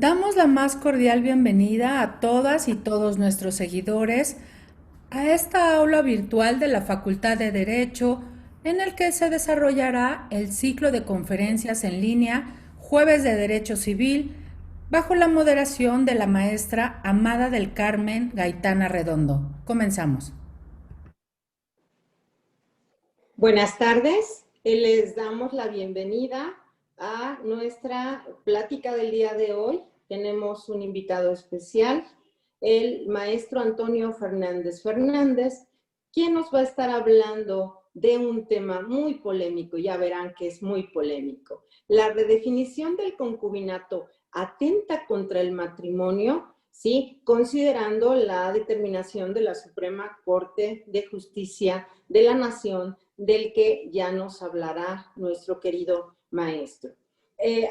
Damos la más cordial bienvenida a todas y todos nuestros seguidores a esta aula virtual de la Facultad de Derecho en el que se desarrollará el ciclo de conferencias en línea Jueves de Derecho Civil bajo la moderación de la maestra Amada del Carmen Gaitana Redondo. Comenzamos. Buenas tardes, les damos la bienvenida a nuestra plática del día de hoy. Tenemos un invitado especial, el maestro Antonio Fernández Fernández, quien nos va a estar hablando de un tema muy polémico, ya verán que es muy polémico. La redefinición del concubinato atenta contra el matrimonio, ¿sí? Considerando la determinación de la Suprema Corte de Justicia de la Nación, del que ya nos hablará nuestro querido maestro.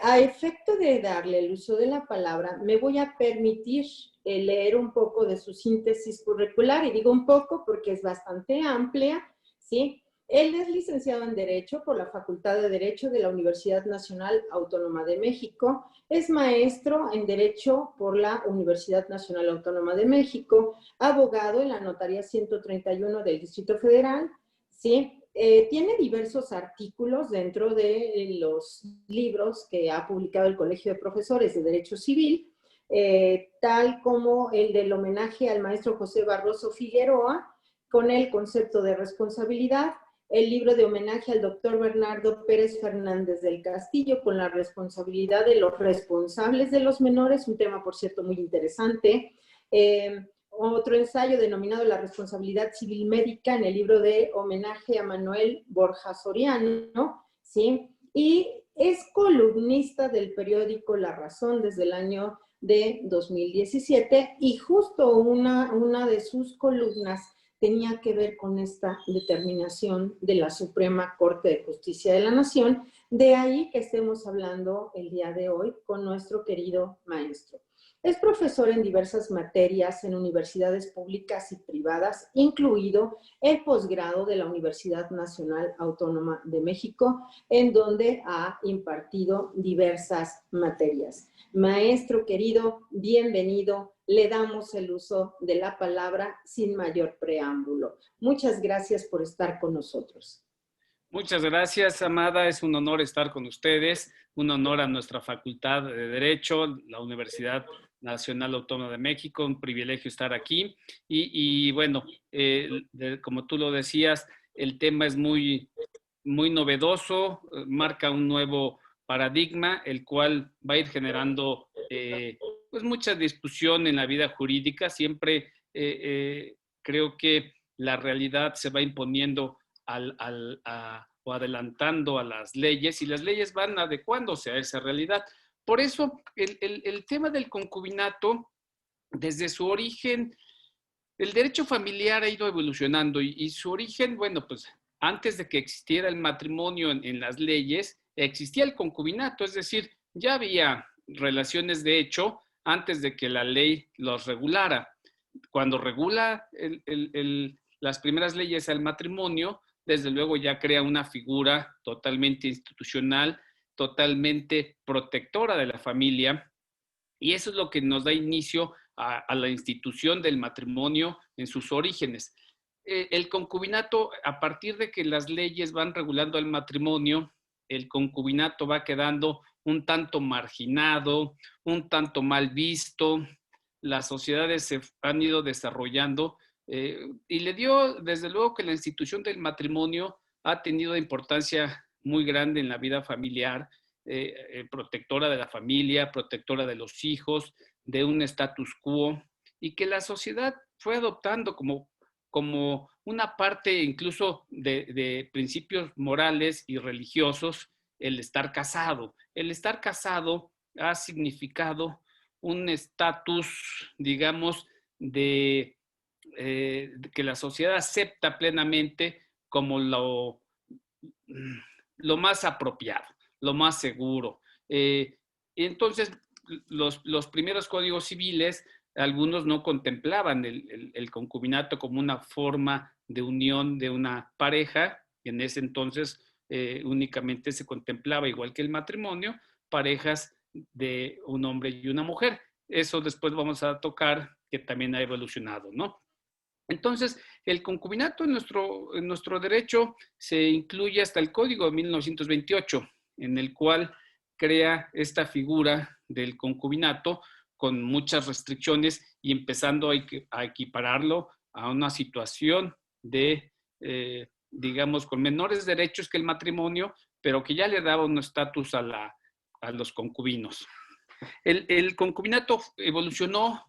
A efecto de darle el uso de la palabra, me voy a permitir leer un poco de su síntesis curricular, y digo un poco porque es bastante amplia, ¿sí? Él es licenciado en Derecho por la Facultad de Derecho de la Universidad Nacional Autónoma de México, es maestro en Derecho por la Universidad Nacional Autónoma de México, abogado en la Notaría 131 del Distrito Federal, ¿sí? Tiene diversos artículos dentro de los libros que ha publicado el Colegio de Profesores de Derecho Civil, tal como el del homenaje al maestro José Barroso Figueroa, con el concepto de responsabilidad, el libro de homenaje al doctor Bernardo Pérez Fernández del Castillo, con la responsabilidad de los responsables de los menores, un tema, por cierto, muy interesante. Otro ensayo denominado La responsabilidad civil médica en el libro de homenaje a Manuel Borja Soriano, ¿sí? Y es columnista del periódico La Razón desde el año de 2017 y justo una de sus columnas tenía que ver con esta determinación de la Suprema Corte de Justicia de la Nación, de ahí que estemos hablando el día de hoy con nuestro querido maestro. Es profesor en diversas materias en universidades públicas y privadas, incluido el posgrado de la Universidad Nacional Autónoma de México, en donde ha impartido diversas materias. Maestro querido, bienvenido. Le damos el uso de la palabra sin mayor preámbulo. Muchas gracias por estar con nosotros. Muchas gracias, Amada. Es un honor estar con ustedes, un honor a nuestra Facultad de Derecho, la Universidad Nacional Autónoma de México, un privilegio estar aquí. Bueno, como tú lo decías, el tema es muy novedoso, marca un nuevo paradigma, el cual va a ir generando pues mucha discusión en la vida jurídica. Siempre creo que la realidad se va imponiendo o adelantando a las leyes, y las leyes van adecuándose a esa realidad. Por eso el tema del concubinato, desde su origen, el derecho familiar ha ido evolucionando y su origen, bueno, pues antes de que existiera el matrimonio en las leyes, existía el concubinato, es decir, ya había relaciones de hecho antes de que la ley los regulara. Cuando regula las primeras leyes al matrimonio, desde luego ya crea una figura totalmente institucional, totalmente protectora de la familia, y eso es lo que nos da inicio a la institución del matrimonio en sus orígenes. El concubinato, a partir de que las leyes van regulando el matrimonio, el concubinato va quedando un tanto marginado, un tanto mal visto. Las sociedades se han ido desarrollando y le dio, desde luego, que la institución del matrimonio ha tenido importancia muy grande en la vida familiar, protectora de la familia, protectora de los hijos, de un status quo, y que la sociedad fue adoptando como una parte incluso de principios morales y religiosos, el estar casado. El estar casado ha significado un estatus, digamos, que la sociedad acepta plenamente como lo más apropiado, lo más seguro. Entonces, los primeros códigos civiles, algunos no contemplaban el concubinato como una forma de unión de una pareja. En ese entonces únicamente se contemplaba, igual que el matrimonio, parejas de un hombre y una mujer. Eso después vamos a tocar, que también ha evolucionado, ¿no? Entonces, el concubinato en nuestro derecho se incluye hasta el Código de 1928, en el cual crea esta figura del concubinato con muchas restricciones y empezando a equipararlo a una situación de, digamos, con menores derechos que el matrimonio, pero que ya le daba un estatus a los concubinos. El concubinato evolucionó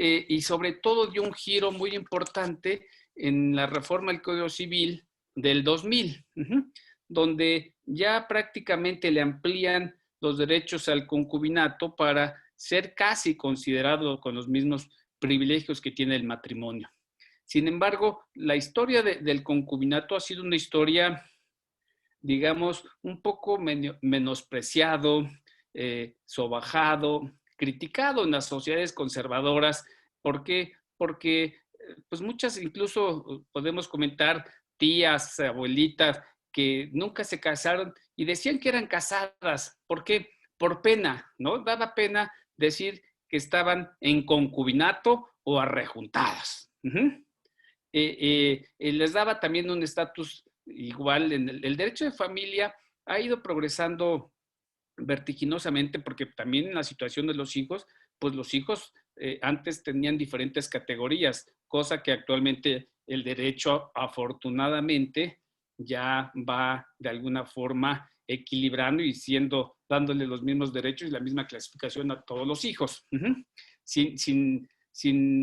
y sobre todo dio un giro muy importante en la reforma del Código Civil del 2000, donde ya prácticamente le amplían los derechos al concubinato para ser casi considerado con los mismos privilegios que tiene el matrimonio. Sin embargo, la historia del concubinato ha sido una historia, digamos, un poco menospreciado, sobajado, criticado en las sociedades conservadoras. ¿Por qué? Porque pues muchas, incluso podemos comentar tías, abuelitas, que nunca se casaron y decían que eran casadas. ¿Por qué? Por pena, ¿no? Daba pena decir que estaban en concubinato o arrejuntadas. Les daba también un estatus igual. En el derecho de familia ha ido progresando vertiginosamente porque también en la situación de los hijos, pues los hijos antes tenían diferentes categorías, cosa que actualmente el derecho afortunadamente ya va de alguna forma equilibrando y dándole los mismos derechos y la misma clasificación a todos los hijos, sin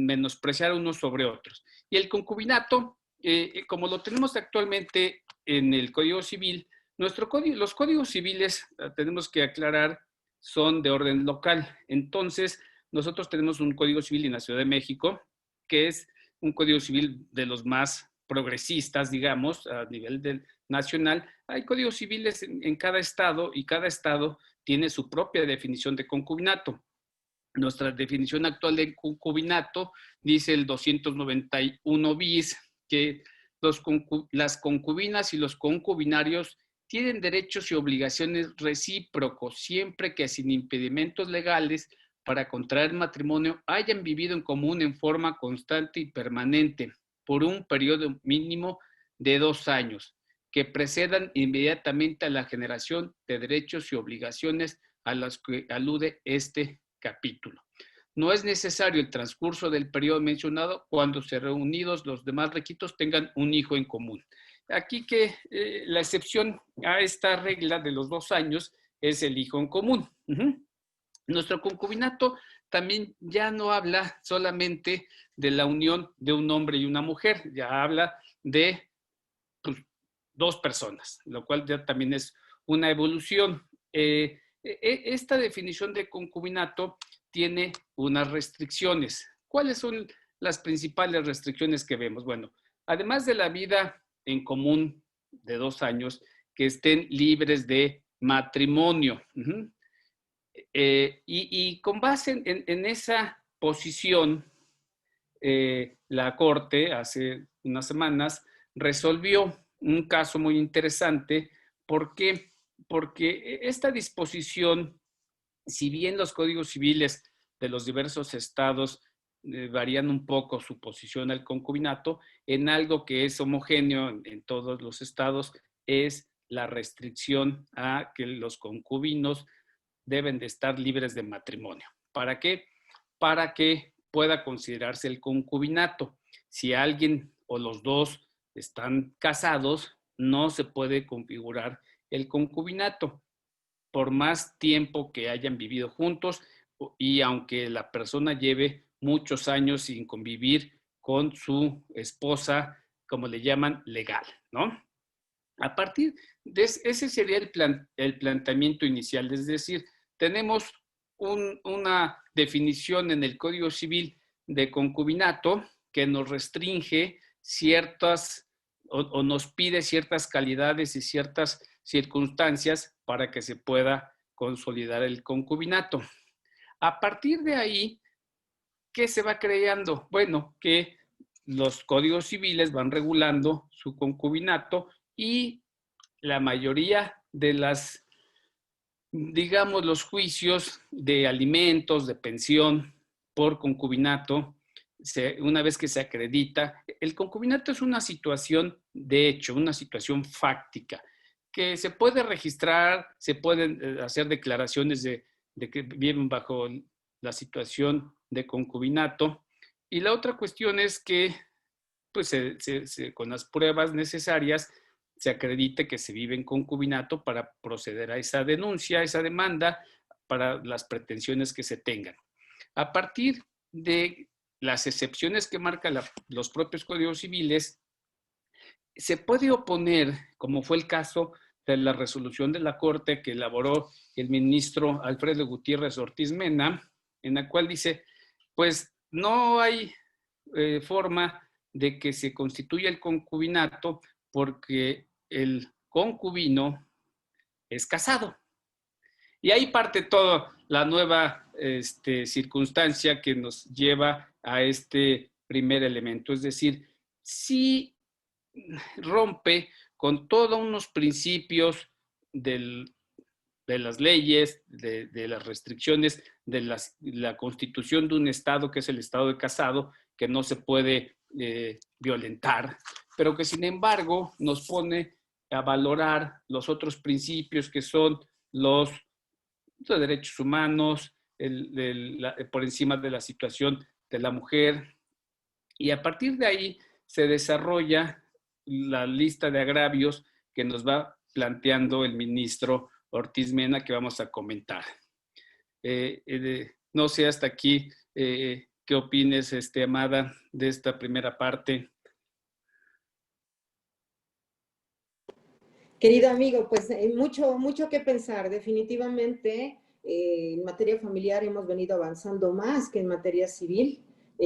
menospreciar unos sobre otros. Y el concubinato, como lo tenemos actualmente en el Código Civil, los códigos civiles, tenemos que aclarar, son de orden local. Entonces, nosotros tenemos un Código Civil en la Ciudad de México, que es un Código Civil de los más progresistas, digamos, a nivel nacional. Hay códigos civiles en cada estado y cada estado tiene su propia definición de concubinato. Nuestra definición actual de concubinato dice el 291 bis, que las concubinas y los concubinarios tienen derechos y obligaciones recíprocos siempre que sin impedimentos legales para contraer matrimonio hayan vivido en común en forma constante y permanente por un periodo mínimo de 2 años, que precedan inmediatamente a la generación de derechos y obligaciones a las que alude este capítulo. No es necesario el transcurso del periodo mencionado cuando se reunidos los demás requisitos tengan un hijo en común. Aquí que la excepción a esta regla de los 2 años es el hijo en común. Nuestro concubinato también ya no habla solamente de la unión de un hombre y una mujer, ya habla de pues, 2 personas, lo cual ya también es una evolución. Esta definición de concubinato tiene unas restricciones. ¿Cuáles son las principales restricciones que vemos? Bueno, además de la vida en común de 2 años, que estén libres de matrimonio. Y con base en esa posición, la Corte hace unas semanas resolvió un caso muy interesante. ¿Por qué? Porque esta disposición, si bien los códigos civiles de los diversos estados varían un poco su posición al concubinato, en algo que es homogéneo en todos los estados es la restricción a que los concubinos deben de estar libres de matrimonio. ¿Para qué? Para que pueda considerarse el concubinato. Si alguien o los dos están casados, no se puede configurar el concubinato por más tiempo que hayan vivido juntos y aunque la persona lleve muchos años sin convivir con su esposa, como le llaman, legal, ¿no? A partir de ese sería el planteamiento inicial, es decir, tenemos una definición en el Código Civil de concubinato que nos restringe ciertas o nos pide ciertas calidades y ciertas circunstancias para que se pueda consolidar el concubinato. A partir de ahí, ¿qué se va creando? Bueno, que los códigos civiles van regulando su concubinato y la mayoría de las digamos, los juicios de alimentos, de pensión por concubinato, una vez que se acredita, el concubinato es una situación de hecho, una situación fáctica, que se puede registrar, se pueden hacer declaraciones de que viven bajo la situación de concubinato. Y la otra cuestión es que pues con las pruebas necesarias se acredite que se vive en concubinato para proceder a esa denuncia, a esa demanda, para las pretensiones que se tengan. A partir de las excepciones que marcan los propios códigos civiles, se puede oponer, como fue el caso de la resolución de la Corte que elaboró el ministro Alfredo Gutiérrez Ortiz Mena, en la cual dice, pues no hay forma de que se constituya el concubinato porque el concubino es casado. Y ahí parte toda la nueva circunstancia que nos lleva a este primer elemento. Es decir, si rompe con todos unos principios de las leyes, de las restricciones, de la constitución de un Estado, que es el Estado de casado, que no se puede violentar, pero que sin embargo nos pone a valorar los otros principios que son los derechos humanos, por encima de la situación de la mujer. Y a partir de ahí se desarrolla la lista de agravios que nos va planteando el ministro Ortiz Mena, que vamos a comentar. No sé hasta aquí qué opines, Amada, de esta primera parte. Querido amigo, pues mucho que pensar. Definitivamente, en materia familiar hemos venido avanzando más que en materia civil,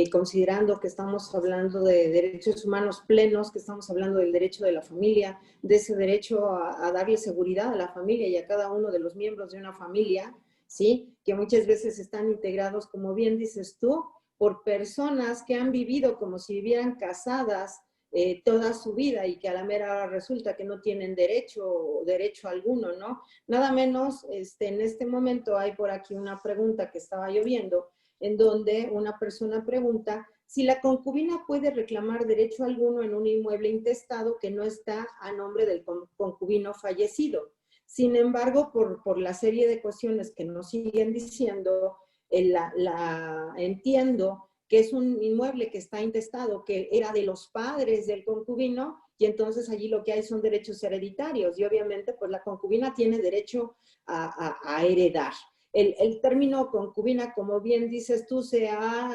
considerando que estamos hablando de derechos humanos plenos, que estamos hablando del derecho de la familia, de ese derecho a darle seguridad a la familia y a cada uno de los miembros de una familia, ¿sí? Que muchas veces están integrados, como bien dices tú, por personas que han vivido como si vivieran casadas toda su vida y que a la mera hora resulta que no tienen derecho alguno, ¿no? Nada menos, en este momento hay por aquí una pregunta que estaba yo viendo, en donde una persona pregunta si la concubina puede reclamar derecho alguno en un inmueble intestado que no está a nombre del concubino fallecido. Sin embargo, por la serie de cuestiones que nos siguen diciendo, entiendo que es un inmueble que está intestado, que era de los padres del concubino, y entonces allí lo que hay son derechos hereditarios, y obviamente pues la concubina tiene derecho a heredar. El término concubina, como bien dices tú, se ha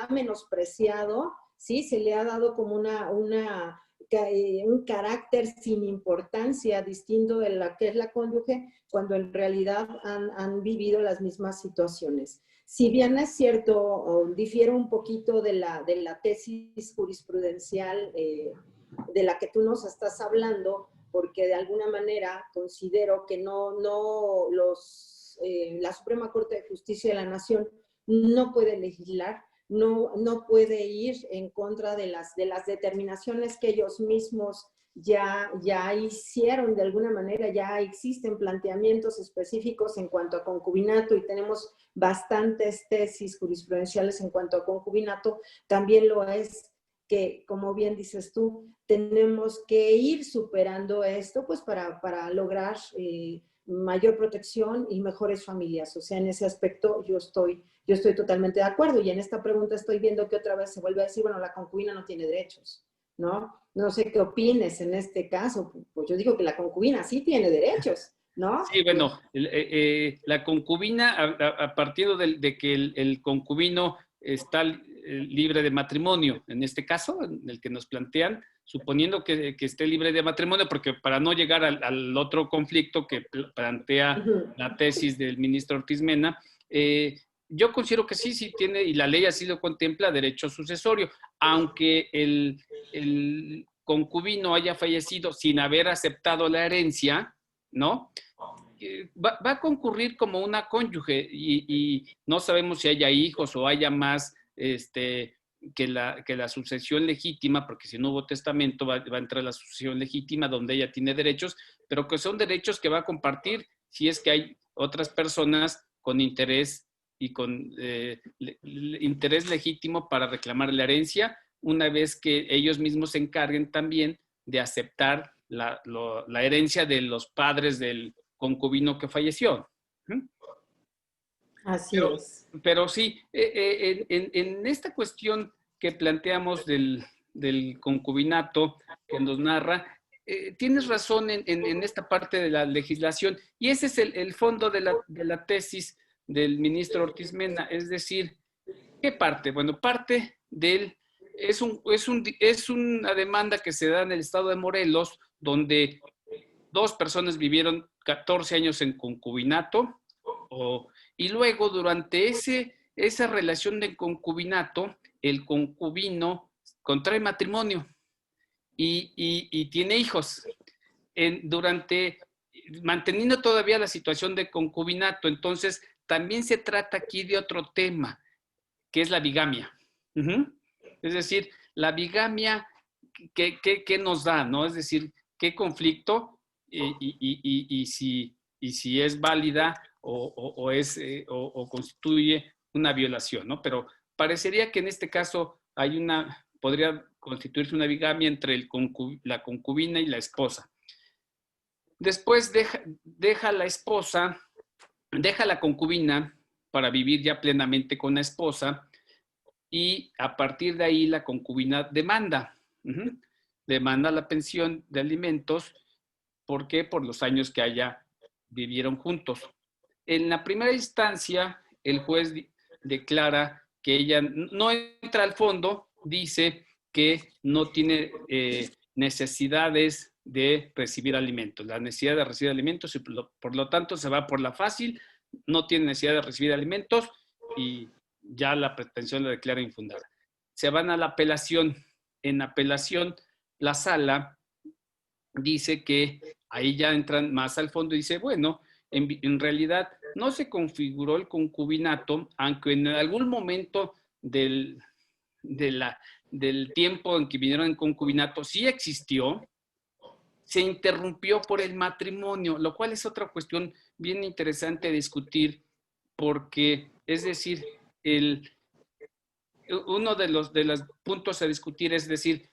menospreciado, ¿sí? Se le ha dado como un carácter sin importancia, distinto de la que es la cónyuge, cuando en realidad han vivido las mismas situaciones. Si bien es cierto, difiero un poquito de la tesis jurisprudencial de la que tú nos estás hablando, porque de alguna manera considero que la Suprema Corte de Justicia de la Nación no puede legislar, no puede ir en contra de las determinaciones que ellos mismos ya hicieron. De alguna manera ya existen planteamientos específicos en cuanto a concubinato y tenemos bastantes tesis jurisprudenciales en cuanto a concubinato. También lo es que, como bien dices tú, tenemos que ir superando esto pues para lograr mayor protección y mejores familias. O sea, en ese aspecto yo estoy totalmente de acuerdo, y en esta pregunta estoy viendo que otra vez se vuelve a decir, bueno, la concubina no tiene derechos, ¿no? No sé qué opines en este caso. Pues yo digo que la concubina sí tiene derechos, ¿no? Sí, bueno, la concubina, a partir de que el concubino está libre de matrimonio, en este caso, en el que nos plantean, suponiendo que esté libre de matrimonio, porque para no llegar al otro conflicto que plantea la tesis del ministro Ortiz Mena, yo considero que sí tiene, y la ley así lo contempla, derecho sucesorio, aunque el concubino haya fallecido sin haber aceptado la herencia, ¿no? Va a concurrir como una cónyuge y no sabemos si haya hijos o haya más que la sucesión legítima, porque si no hubo testamento va a entrar la sucesión legítima donde ella tiene derechos, pero que son derechos que va a compartir si es que hay otras personas con interés y con interés legítimo para reclamar la herencia, una vez que ellos mismos se encarguen también de aceptar la herencia de los padres del concubino que falleció. Así es. Pero sí, en esta cuestión que planteamos del concubinato que nos narra, tienes razón en esta parte de la legislación, y ese es el fondo de la tesis del ministro Ortiz Mena, es decir, ¿qué parte? Bueno, parte es una demanda que se da en el estado de Morelos, donde dos personas vivieron 14 años en concubinato, y luego durante esa relación de concubinato, el concubino contrae matrimonio y tiene hijos, manteniendo todavía la situación de concubinato. Entonces, también se trata aquí de otro tema, que es la bigamia. Es decir, la bigamia, ¿qué nos da? ¿No? Es decir, ¿qué conflicto y si es válida o constituye una violación, ¿no? Pero parecería que en este caso podría constituirse una bigamia entre la concubina y la esposa. Después deja la concubina para vivir ya plenamente con la esposa, y a partir de ahí la concubina demanda la pensión de alimentos. ¿Por qué? Por los años que vivieron juntos. En la primera instancia, el juez declara que ella no entra al fondo, dice que no tiene necesidades de recibir alimentos, la necesidad de recibir alimentos, y por lo tanto se va por la fácil, no tiene necesidad de recibir alimentos y ya la pretensión la declara infundada. Se van a la apelación. En apelación, la sala dice que ahí ya entran más al fondo y dice, bueno, en realidad no se configuró el concubinato, aunque en algún momento del tiempo en que vinieron en concubinato sí existió, se interrumpió por el matrimonio, lo cual es otra cuestión bien interesante de discutir, porque, es decir, uno de los puntos a discutir es decir,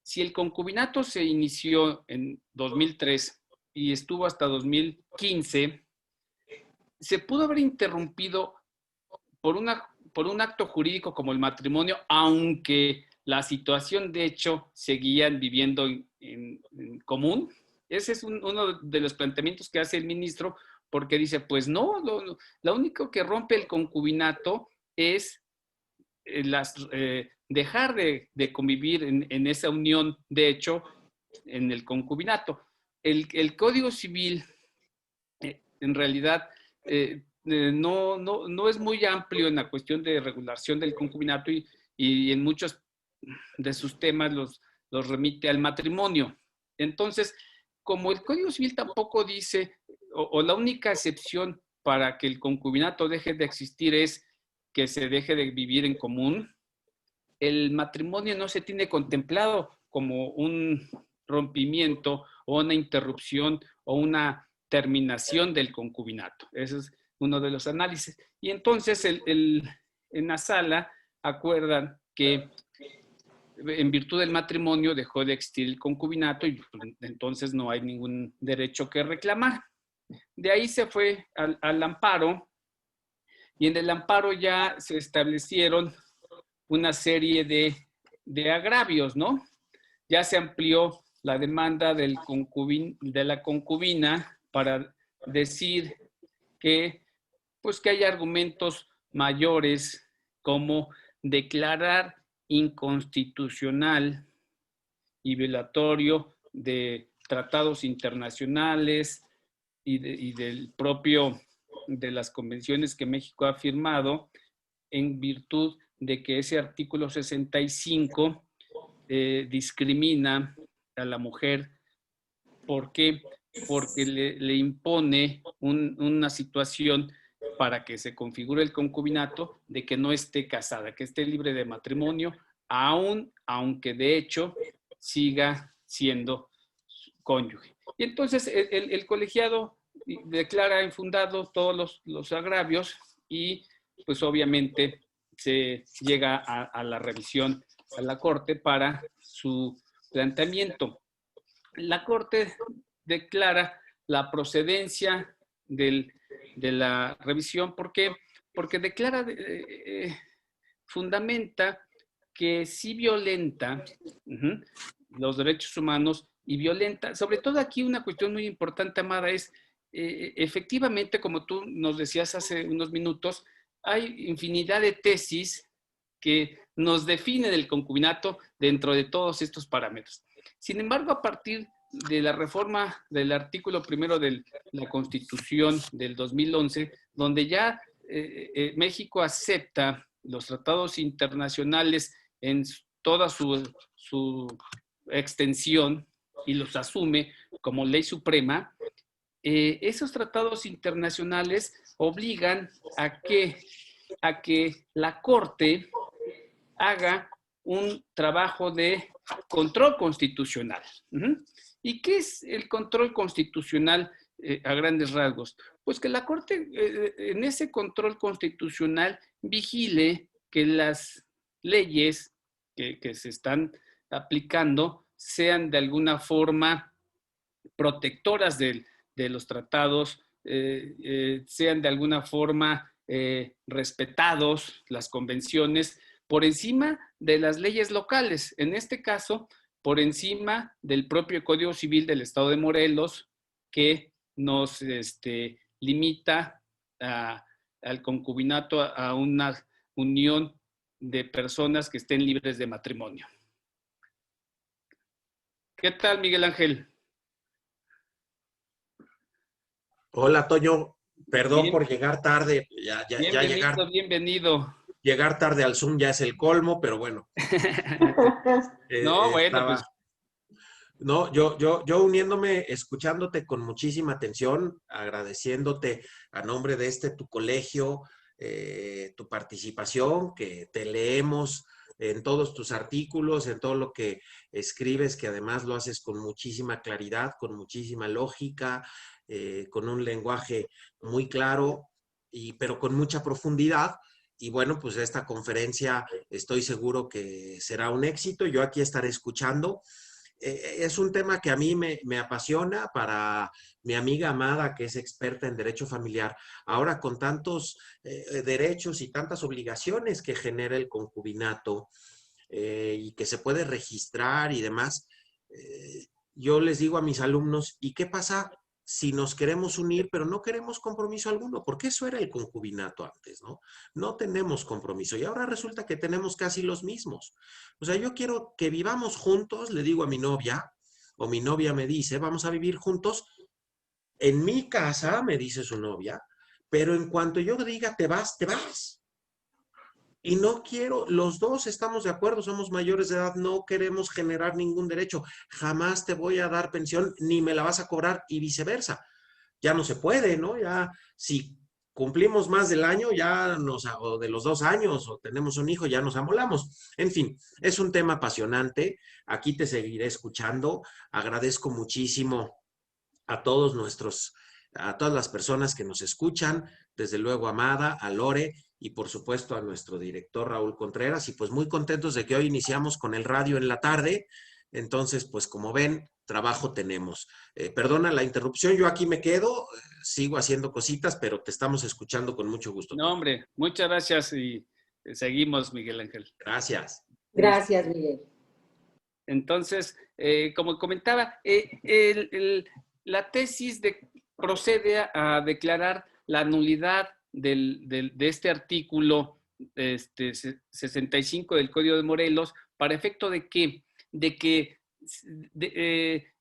si el concubinato se inició en 2003 y estuvo hasta 2015, se pudo haber interrumpido por un acto jurídico como el matrimonio, aunque la situación de hecho seguían viviendo en común. Ese es uno de los planteamientos que hace el ministro, porque dice, pues no, lo único que rompe el concubinato es dejar de convivir en esa unión, de hecho, en el concubinato. El Código Civil, en realidad, no es muy amplio en la cuestión de regulación del concubinato, y en muchos de sus temas los remite al matrimonio. Entonces, como el Código Civil tampoco dice, o la única excepción para que el concubinato deje de existir es que se deje de vivir en común, el matrimonio no se tiene contemplado como un rompimiento o una interrupción o una terminación del concubinato. Ese es uno de los análisis. Y entonces en la sala acuerdan que en virtud del matrimonio dejó de existir el concubinato y entonces no hay ningún derecho que reclamar. De ahí se fue al amparo, y en el amparo ya se establecieron una serie de agravios, ¿no? Ya se amplió la demanda de la concubina para decir que hay argumentos mayores, como declarar inconstitucional y violatorio de tratados internacionales y de las convenciones que México ha firmado, en virtud de que ese artículo 65 discrimina a la mujer. ¿Por qué? Porque le impone una situación para que se configure el concubinato de que no esté casada, que esté libre de matrimonio, aunque de hecho siga siendo cónyuge. Y entonces el colegiado declara infundado todos los agravios y pues obviamente se llega a la revisión a la Corte para su planteamiento. La Corte declara la procedencia de la revisión. ¿Por qué? Porque declara, fundamenta que sí violenta los derechos humanos y violenta, sobre todo aquí una cuestión muy importante, Amada, es efectivamente, como tú nos decías hace unos minutos, hay infinidad de tesis que nos definen el concubinato dentro de todos estos parámetros. Sin embargo, a partir de la reforma del artículo primero de la Constitución del 2011, donde ya México acepta los tratados internacionales en toda su extensión y los asume como ley suprema, esos tratados internacionales obligan a que la Corte haga un trabajo de control constitucional. ¿Y qué es el control constitucional a grandes rasgos? Pues que la Corte en ese control constitucional vigile que las leyes que se están aplicando sean de alguna forma protectoras de los tratados, sean de alguna forma respetados las convenciones por encima de las leyes locales. En este caso, por encima del propio Código Civil del Estado de Morelos, que nos limita al concubinato a una unión de personas que estén libres de matrimonio. ¿Qué tal, Miguel Ángel? Hola, Toño. Perdón Bien, por llegar tarde. bienvenido, bienvenido. Llegar tarde al Zoom ya es el colmo, pero bueno. No, bueno, pues. No, yo uniéndome, escuchándote con muchísima atención, agradeciéndote a nombre de tu colegio, tu participación, que te leemos en todos tus artículos, en todo lo que escribes, que además lo haces con muchísima claridad, con muchísima lógica, con un lenguaje muy claro, pero con mucha profundidad. Y bueno, pues esta conferencia estoy seguro que será un éxito. Yo aquí estaré escuchando. Es un tema que a mí me apasiona, para mi amiga Amada, que es experta en derecho familiar. Ahora, con tantos derechos y tantas obligaciones que genera el concubinato y que se puede registrar y demás, yo les digo a mis alumnos, ¿y qué pasa si nos queremos unir, pero no queremos compromiso alguno? Porque eso era el concubinato antes, ¿no? No tenemos compromiso y ahora resulta que tenemos casi los mismos. O sea, yo quiero que vivamos juntos, le digo a mi novia, o mi novia me dice, vamos a vivir juntos en mi casa, me dice su novia, pero en cuanto yo diga te vas, te vas. Y no quiero, los dos estamos de acuerdo, somos mayores de edad, no queremos generar ningún derecho. Jamás te voy a dar pensión, ni me la vas a cobrar, y viceversa. Ya no se puede, ¿no? Ya, si cumplimos más del año, o de los 2 años, o tenemos un hijo, ya nos amolamos. En fin, es un tema apasionante. Aquí te seguiré escuchando. Agradezco muchísimo a todas las personas que nos escuchan, desde luego a Amada, a Lore y por supuesto a nuestro director Raúl Contreras, y pues muy contentos de que hoy iniciamos con el radio en la tarde. Entonces, pues como ven, trabajo tenemos. Perdona la interrupción, yo aquí me quedo, sigo haciendo cositas, pero te estamos escuchando con mucho gusto. No, hombre, muchas gracias y seguimos, Miguel Ángel. Gracias. Gracias, Miguel. Entonces, como comentaba, la tesis procede a declarar la nulidad de este artículo 65 del Código de Morelos, ¿para efecto de qué? De que,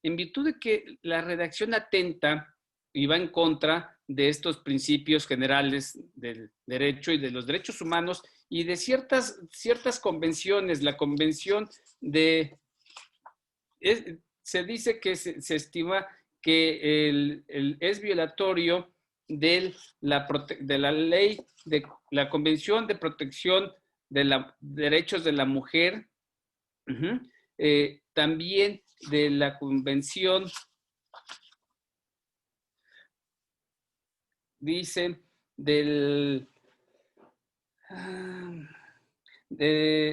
en virtud de que la redacción atenta y va en contra de estos principios generales del derecho y de los derechos humanos y de ciertas convenciones, la convención se dice que se estima que es violatorio de la ley, de la Convención de Protección de los Derechos de la Mujer, también de la Convención dice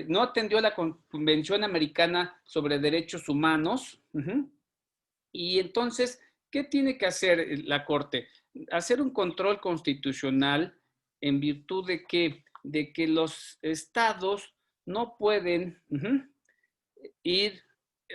no atendió la Convención Americana sobre Derechos Humanos. Y entonces, ¿qué tiene que hacer la Corte? Hacer un control constitucional en virtud de que los estados no pueden ir,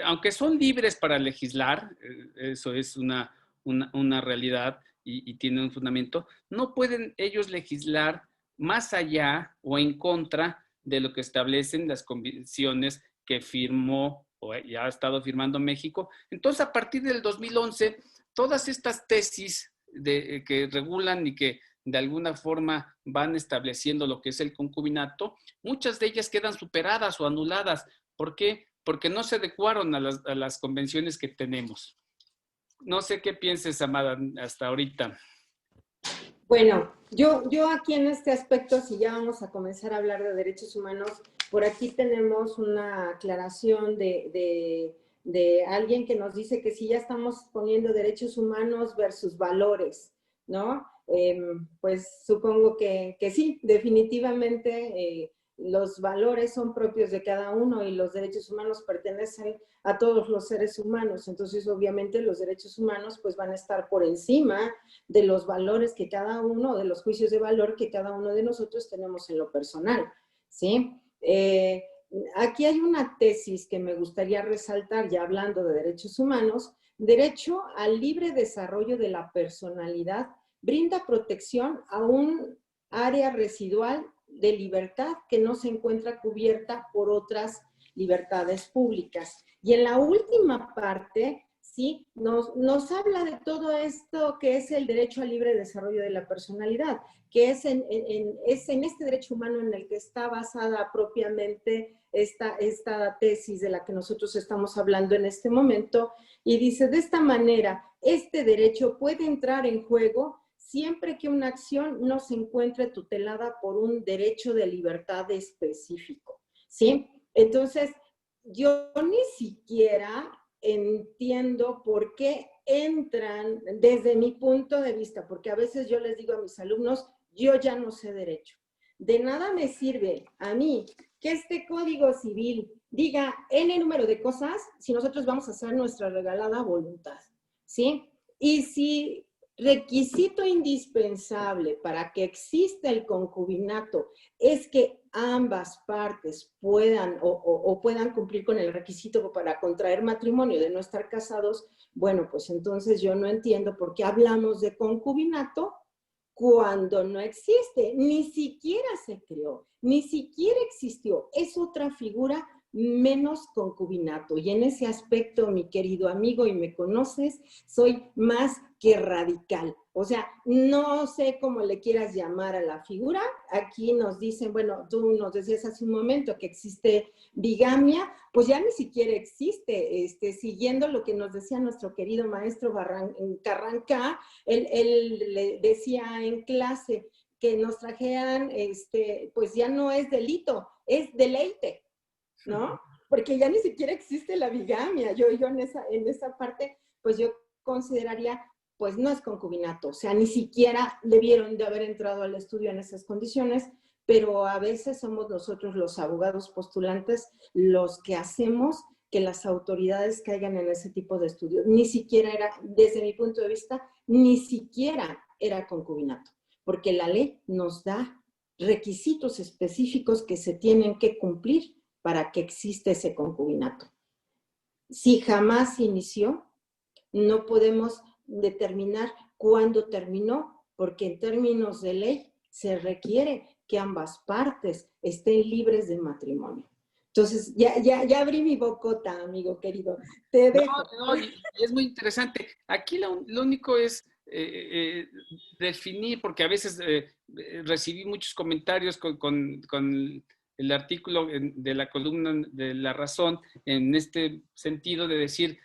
aunque son libres para legislar, eso es una realidad y tiene un fundamento, no pueden ellos legislar más allá o en contra de lo que establecen las convenciones que firmó o ya ha estado firmando México. Entonces, a partir del 2011, todas estas tesis que regulan y que de alguna forma van estableciendo lo que es el concubinato, muchas de ellas quedan superadas o anuladas. ¿Por qué? Porque no se adecuaron a las convenciones que tenemos. No sé qué pienses, Amada, hasta ahorita. Bueno, yo aquí en este aspecto, si ya vamos a comenzar a hablar de derechos humanos, por aquí tenemos una aclaración de alguien que nos dice que si ya estamos poniendo derechos humanos versus valores, ¿no? Pues supongo que sí, definitivamente los valores son propios de cada uno y los derechos humanos pertenecen a todos los seres humanos. Entonces, obviamente, los derechos humanos pues van a estar por encima de los valores que cada uno, de los juicios de valor que cada uno de nosotros tenemos en lo personal, ¿sí? Aquí hay una tesis que me gustaría resaltar, ya hablando de derechos humanos. Derecho al libre desarrollo de la personalidad brinda protección a un área residual de libertad que no se encuentra cubierta por otras libertades públicas. Y en la última parte, sí, nos habla de todo esto que es el derecho al libre desarrollo de la personalidad, que es en este derecho humano en el que está basada propiamente esta tesis de la que nosotros estamos hablando en este momento, y dice, de esta manera, este derecho puede entrar en juego siempre que una acción no se encuentre tutelada por un derecho de libertad específico, ¿sí? Entonces, yo ni siquiera entiendo por qué entran desde mi punto de vista, porque a veces yo les digo a mis alumnos, yo ya no sé derecho. De nada me sirve a mí que este Código Civil diga N número de cosas si nosotros vamos a hacer nuestra regalada voluntad, ¿sí? Y si requisito indispensable para que exista el concubinato es que ambas partes puedan o puedan cumplir con el requisito para contraer matrimonio de no estar casados, bueno, pues entonces yo no entiendo por qué hablamos de concubinato cuando no existe, ni siquiera se creó, ni siquiera existió. Es otra figura menos concubinato. Y en ese aspecto, mi querido amigo, y me conoces, soy más que radical. O sea, no sé cómo le quieras llamar a la figura. Aquí nos dicen, bueno, tú nos decías hace un momento que existe bigamia, pues ya ni siquiera existe. Siguiendo lo que nos decía nuestro querido maestro Carranca, él le decía en clase que nos trajeran, pues ya no es delito, es deleite, ¿no? Porque ya ni siquiera existe la bigamia. Yo en esa parte, pues yo consideraría, pues no es concubinato, o sea, ni siquiera debieron de haber entrado al estudio en esas condiciones, pero a veces somos nosotros los abogados postulantes los que hacemos que las autoridades caigan en ese tipo de estudios. Ni siquiera era, desde mi punto de vista, ni siquiera era concubinato, porque la ley nos da requisitos específicos que se tienen que cumplir para que exista ese concubinato. Si jamás inició, no podemos determinar cuándo terminó, porque en términos de ley se requiere que ambas partes estén libres de matrimonio. Entonces, ya abrí mi bocota, amigo querido. Te dejo. No, y es muy interesante. Aquí lo único es definir, porque a veces recibí muchos comentarios con el artículo de la columna de La Razón en este sentido de decir,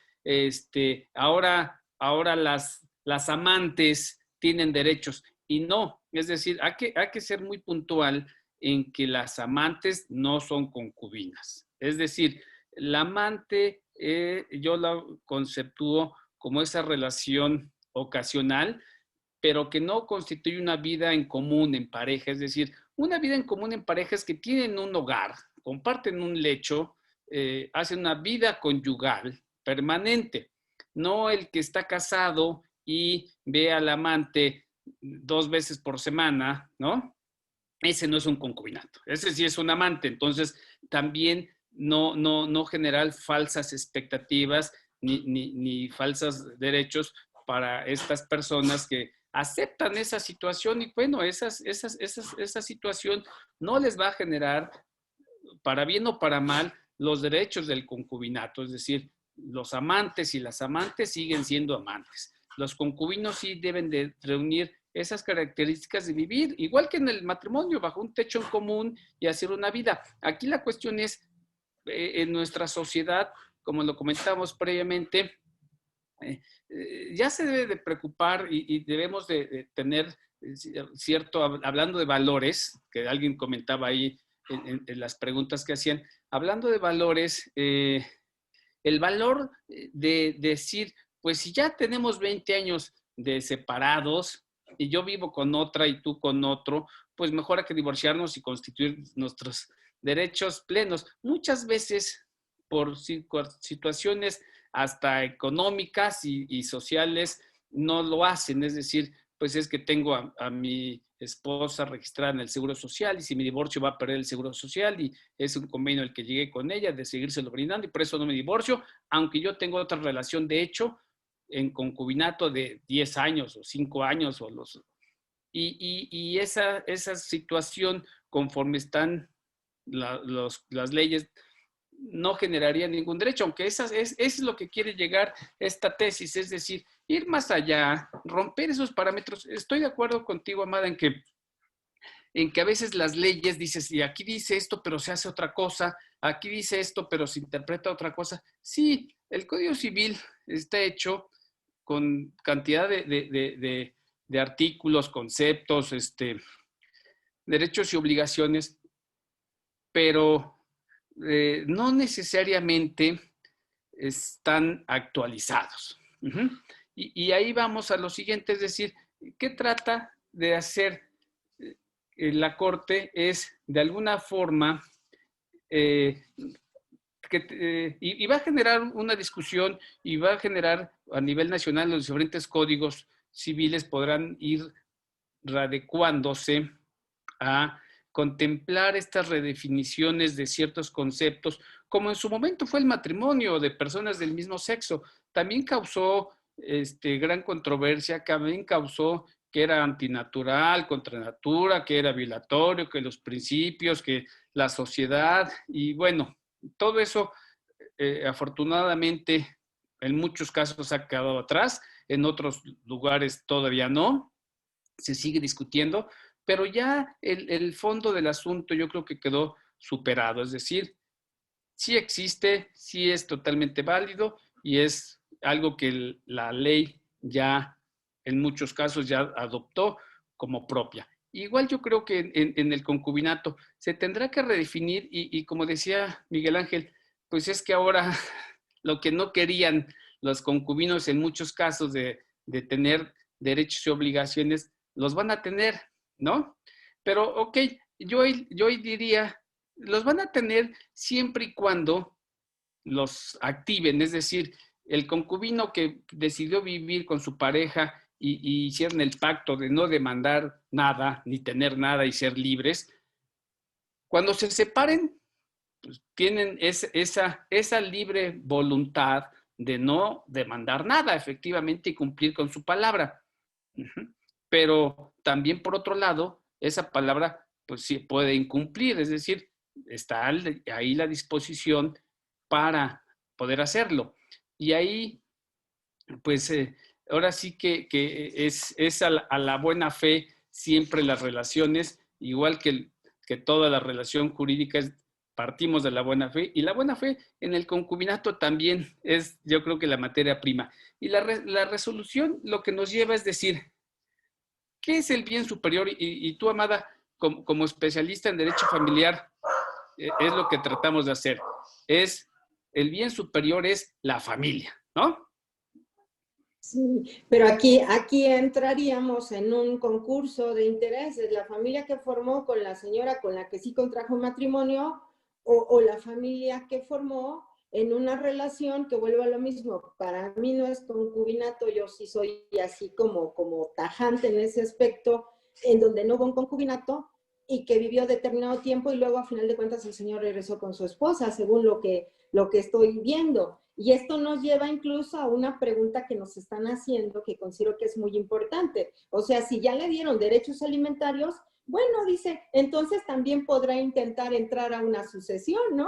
ahora las amantes tienen derechos y no, es decir, hay que ser muy puntual en que las amantes no son concubinas. Es decir, la amante yo la conceptúo como esa relación ocasional pero que no constituye una vida en común en pareja. Es decir, una vida en común en pareja es que tienen un hogar, comparten un lecho, hacen una vida conyugal permanente. No el que está casado y ve al amante 2 veces por semana, ¿no? Ese no es un concubinato, ese sí es un amante. Entonces, también no generar falsas expectativas ni falsos derechos para estas personas que aceptan esa situación y bueno, esa situación no les va a generar, para bien o para mal, los derechos del concubinato. Es decir, los amantes y las amantes siguen siendo amantes. Los concubinos sí deben de reunir esas características de vivir, igual que en el matrimonio, bajo un techo en común y hacer una vida. Aquí la cuestión es, en nuestra sociedad, como lo comentamos previamente, ya se debe de preocupar y debemos de tener cierto, hablando de valores, que alguien comentaba ahí en las preguntas que hacían, hablando de valores, el valor de decir, pues si ya tenemos 20 años de separados y yo vivo con otra y tú con otro, pues mejor hay que divorciarnos y constituir nuestros derechos plenos. Muchas veces por situaciones hasta económicas y sociales no lo hacen. Es decir, pues es que tengo a mi esposa registrada en el Seguro Social y si me divorcio va a perder el Seguro Social y es un convenio al que llegué con ella de seguírselo brindando y por eso no me divorcio, aunque yo tengo otra relación de hecho en concubinato de 10 años o 5 años o los... Y esa situación, conforme están las leyes, no generaría ningún derecho, aunque eso es lo que quiere llegar esta tesis, es decir, ir más allá, romper esos parámetros. Estoy de acuerdo contigo, Amada, en que a veces las leyes dices, y aquí dice esto, pero se hace otra cosa, aquí dice esto, pero se interpreta otra cosa. Sí, el Código Civil está hecho con cantidad de artículos, conceptos, derechos y obligaciones, pero no necesariamente están actualizados. Y ahí vamos a lo siguiente, es decir, ¿qué trata de hacer la Corte? Es, de alguna forma, y va a generar una discusión y va a generar a nivel nacional los diferentes códigos civiles podrán ir readecuándose a contemplar estas redefiniciones de ciertos conceptos, como en su momento fue el matrimonio de personas del mismo sexo. También causó gran controversia, también causó que era antinatural, contra natura, que era violatorio, que los principios, que la sociedad, y bueno, todo eso afortunadamente en muchos casos ha quedado atrás, en otros lugares todavía no, se sigue discutiendo, pero ya el fondo del asunto yo creo que quedó superado, es decir, sí existe, sí es totalmente válido y es algo que la ley ya en muchos casos ya adoptó como propia. Igual yo creo que en el concubinato se tendrá que redefinir y como decía Miguel Ángel, pues es que ahora lo que no querían los concubinos en muchos casos de tener derechos y obligaciones, los van a tener, ¿no? Pero, ok, yo hoy diría, los van a tener siempre y cuando los activen, es decir, el concubino que decidió vivir con su pareja y hicieron el pacto de no demandar nada, ni tener nada y ser libres, cuando se separen, pues tienen esa libre voluntad de no demandar nada, efectivamente, y cumplir con su palabra. Pero también, por otro lado, esa palabra, pues sí puede incumplir, es decir, está ahí la disposición para poder hacerlo. Y ahí, pues, ahora sí que es a la buena fe siempre las relaciones, igual que toda la relación jurídica partimos de la buena fe, y la buena fe en el concubinato también es, yo creo que la materia prima. Y la resolución lo que nos lleva es decir, ¿qué es el bien superior? Y tú, Amada, como especialista en derecho familiar, es lo que tratamos de hacer. El bien superior es la familia, ¿no? Sí, pero aquí entraríamos en un concurso de intereses, la familia que formó con la señora con la que sí contrajo matrimonio o la familia que formó en una relación que vuelve a lo mismo. Para mí no es concubinato, yo sí soy así como tajante en ese aspecto, en donde no hubo un concubinato y que vivió determinado tiempo y luego a final de cuentas el señor regresó con su esposa, según lo que estoy viendo. Y esto nos lleva incluso a una pregunta que nos están haciendo, que considero que es muy importante. O sea, si ya le dieron derechos alimentarios, bueno, dice, entonces también podrá intentar entrar a una sucesión, ¿no?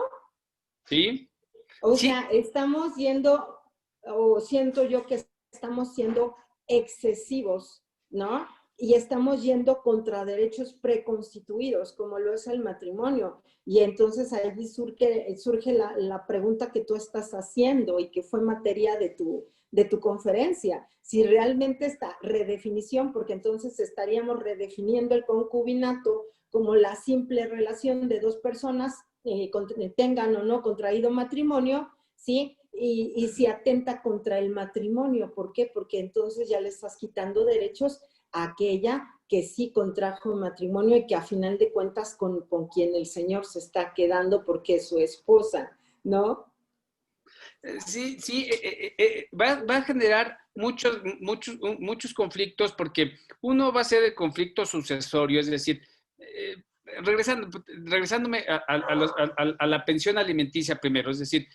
¿Sí? O Sí, sea, estamos yendo, o siento yo que estamos siendo excesivos, ¿no? Y estamos yendo contra derechos preconstituidos, como lo es el matrimonio. Y entonces ahí surge la pregunta que tú estás haciendo y que fue materia de tu conferencia. Si realmente esta redefinición, porque entonces estaríamos redefiniendo el concubinato como la simple relación de dos personas, tengan o no contraído matrimonio, ¿sí? Y si atenta contra el matrimonio. ¿Por qué? Porque entonces ya le estás quitando derechos a aquella que sí contrajo matrimonio y que a final de cuentas con quien el Señor se está quedando porque es su esposa, ¿no? sí, sí, va a generar muchos conflictos porque uno va a ser el conflicto sucesorio, es decir, regresándome a la pensión alimenticia primero, es decir,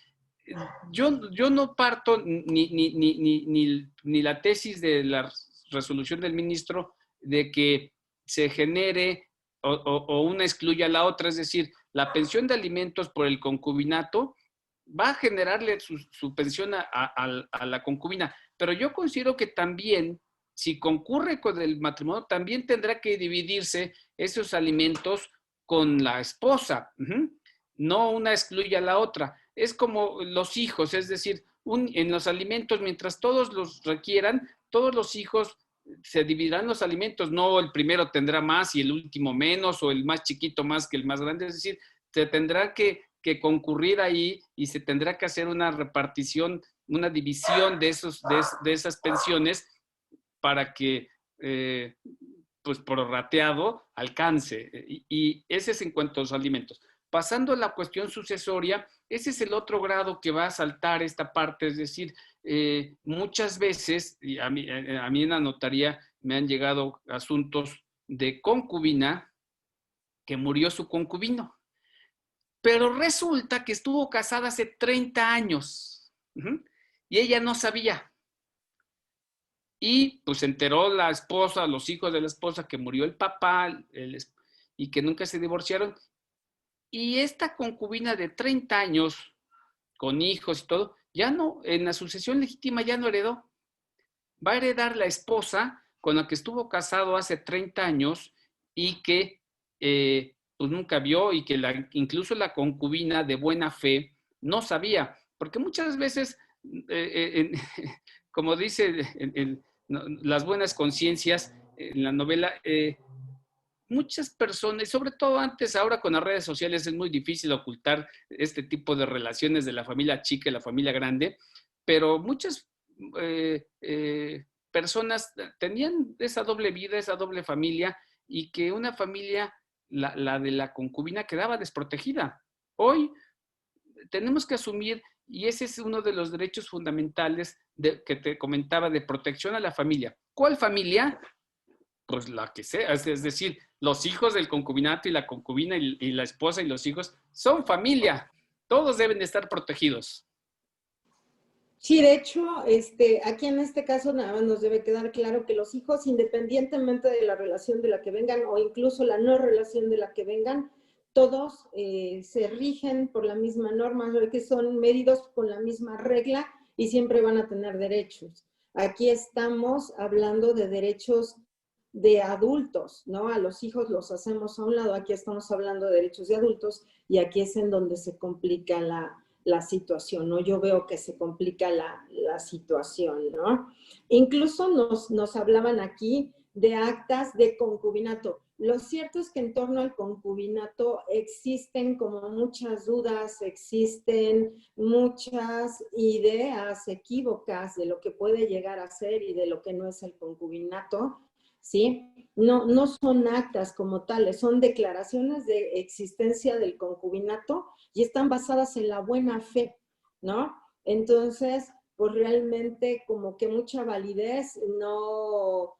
yo no parto ni la tesis de la resolución del ministro de que se genere o una excluya a la otra, es decir, la pensión de alimentos por el concubinato va a generarle su pensión a la concubina, pero yo considero que también, si concurre con el matrimonio, también tendrá que dividirse esos alimentos con la esposa. No una excluye a la otra. Es como los hijos, es decir, en los alimentos, mientras todos los requieran, todos los hijos se dividirán los alimentos, no el primero tendrá más y el último menos, o el más chiquito más que el más grande, es decir, se tendrá que concurrir ahí y se tendrá que hacer una repartición, una división de esas pensiones para que, pues prorrateado, alcance. Y ese es en cuanto a los alimentos. Pasando a la cuestión sucesoria, ese es el otro grado que va a saltar esta parte, es decir, muchas veces, y a mí en la notaría me han llegado asuntos de concubina que murió su concubino, pero resulta que estuvo casada hace 30 años y ella no sabía. Y pues se enteró la esposa, los hijos de la esposa, que murió el papá y que nunca se divorciaron. Y esta concubina de 30 años, con hijos y todo, ya no, en la sucesión legítima ya no heredó. Va a heredar la esposa con la que estuvo casado hace 30 años y que pues nunca vio, y que incluso la concubina de buena fe no sabía, porque muchas veces, como dice las buenas conciencias en la novela, muchas personas, sobre todo antes, ahora con las redes sociales es muy difícil ocultar este tipo de relaciones de la familia chica y la familia grande, pero muchas personas tenían esa doble vida, esa doble familia, y que una familia, la de la concubina, quedaba desprotegida. Hoy tenemos que asumir, y ese es uno de los derechos fundamentales que te comentaba, de protección a la familia. ¿Cuál familia? Pues la que sea, es decir, los hijos del concubinato y la concubina y la esposa y los hijos son familia, todos deben de estar protegidos. Sí, de hecho, aquí en este caso nada más nos debe quedar claro que los hijos, independientemente de la relación de la que vengan o incluso la no relación de la que vengan, todos se rigen por la misma norma, que son medidos con la misma regla y siempre van a tener derechos. Aquí estamos hablando de derechos de adultos, ¿no? A los hijos los hacemos a un lado, aquí estamos hablando de derechos de adultos y aquí es en donde se complica la situación, ¿no? Yo veo que se complica la situación, ¿no? Incluso nos hablaban aquí de actas de concubinato. lo cierto es que en torno al concubinato existen como muchas dudas, existen muchas ideas equívocas de lo que puede llegar a ser y de lo que no es el concubinato, ¿sí? No son actas como tales, son declaraciones de existencia del concubinato y están basadas en la buena fe, ¿no? Entonces, pues realmente como que mucha validez no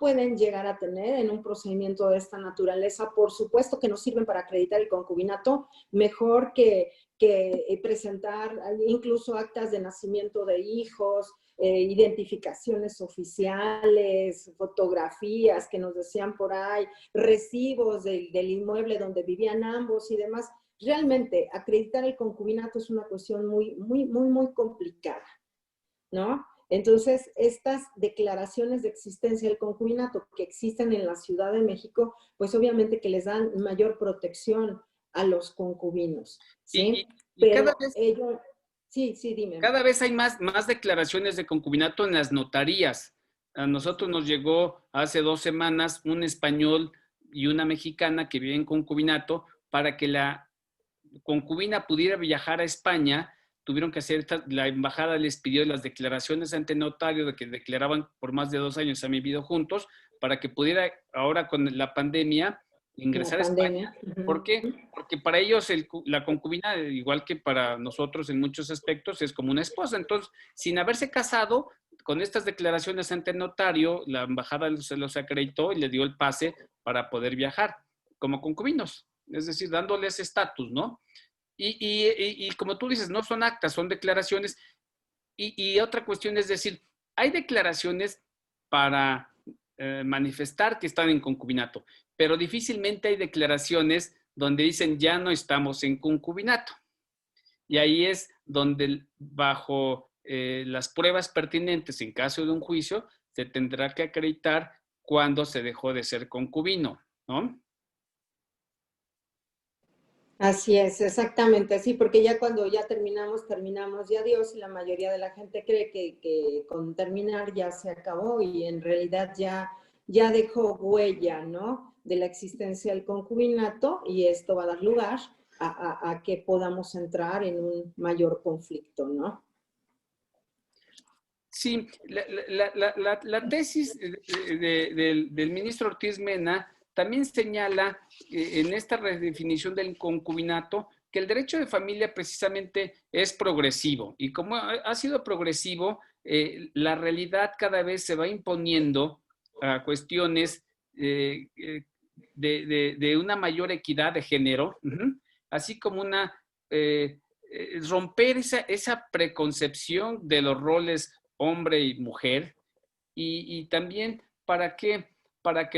pueden llegar a tener en un procedimiento de esta naturaleza. Por supuesto que no sirven para acreditar el concubinato, mejor que presentar incluso actas de nacimiento de hijos, identificaciones oficiales, fotografías que nos decían por ahí, recibos del inmueble donde vivían ambos y demás. Realmente acreditar el concubinato es una cuestión muy complicada, ¿no? Entonces, estas declaraciones de existencia del concubinato que existen en la Ciudad de México, pues obviamente que les dan mayor protección a los concubinos, ¿sí? Y Pero ellos, sí, dime. Cada vez hay más declaraciones de concubinato en las notarías. A nosotros nos llegó hace 2 semanas un español y una mexicana que viven en concubinato. Para que la concubina pudiera viajar a España, tuvieron que hacer, la embajada les pidió las declaraciones ante notario de que declaraban por más de 2 años han vivido juntos, para que pudiera ahora con la pandemia ingresar a España. ¿Por qué? Porque para ellos la concubina, igual que para nosotros en muchos aspectos, es como una esposa. Entonces, sin haberse casado, con estas declaraciones ante notario, la embajada se los acreditó y le dio el pase para poder viajar como concubinos, es decir, dándoles estatus, ¿no? Y como tú dices, no son actas, son declaraciones. Y otra cuestión es decir, hay declaraciones para manifestar que están en concubinato, pero difícilmente hay declaraciones donde dicen ya no estamos en concubinato. Y ahí es donde bajo las pruebas pertinentes en caso de un juicio se tendrá que acreditar cuándo se dejó de ser concubino, ¿no? Así es, exactamente, sí, porque ya cuando ya terminamos y adiós, y la mayoría de la gente cree que con terminar ya se acabó y en realidad ya dejó huella, ¿no?, de la existencia del concubinato, y esto va a dar lugar a que podamos entrar en un mayor conflicto, ¿no? Sí, la tesis del ministro Ortiz Mena también señala en esta redefinición del concubinato que el derecho de familia precisamente es progresivo, y como ha sido progresivo, la realidad cada vez se va imponiendo a cuestiones de una mayor equidad de género, así como una romper esa preconcepción de los roles hombre y mujer, y también para que